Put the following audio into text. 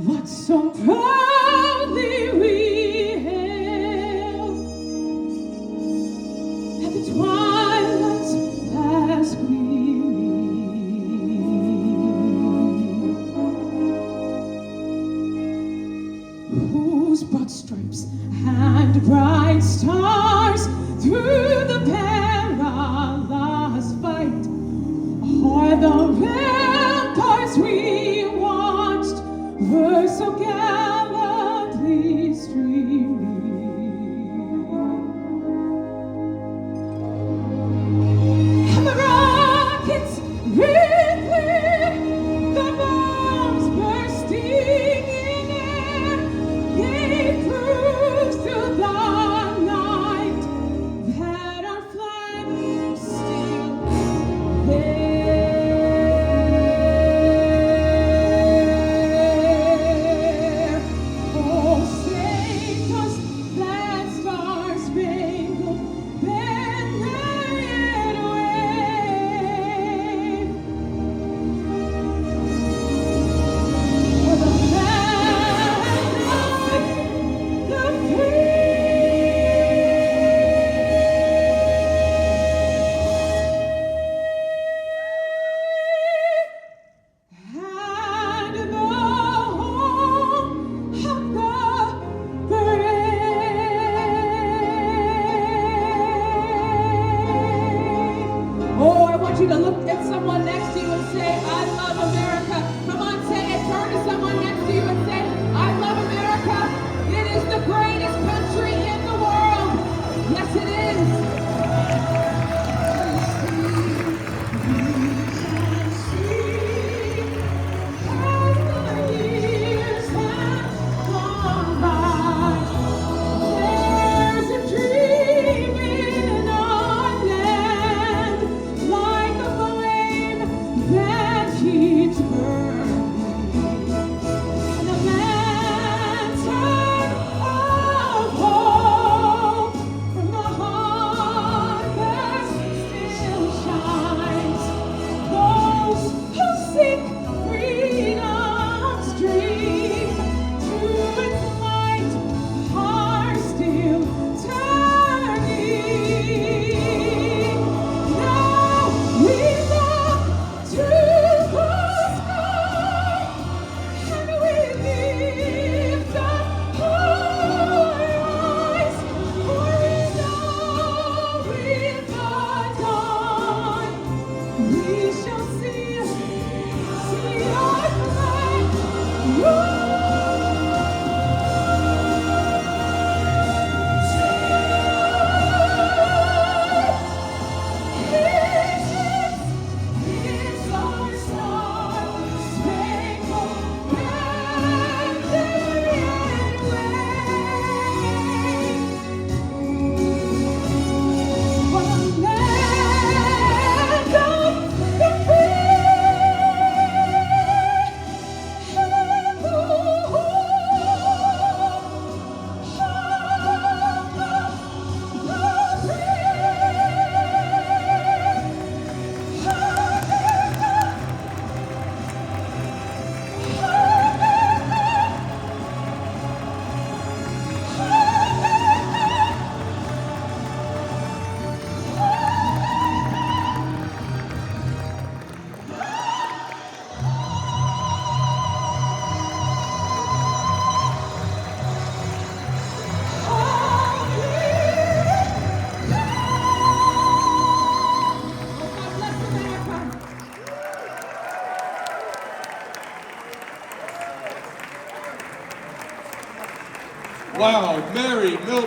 what so proudly we hailed at the twilight's last gleaming, whose broad stripes and bright stars through the perilous fight o'er the ramparts we watched were so gallantly streaming. And the rockets ring clear, the bombs bursting in air, gave proofs through the night that our flag is still there. Oh, sing us that star-spangled banner yet wave, for the land of the free. And the home of the brave. Oh, I want you to look at someone next to you and say, I love America. Come on, say it. Turn to someone next to you and say, I love America. It is the greatest country in the world. Yes, it is. There's a dream in our land, like a flame that keeps burning, and a lantern of hope from the heart that still shines. Those who seek freedom's dream to its light are still turning. Now we look to the sky and we lift up our eyes, for we know with the dawn we shall see our flag It's our star-spangled banner yet wave, for the land of the free and the Wow, Mary Milton.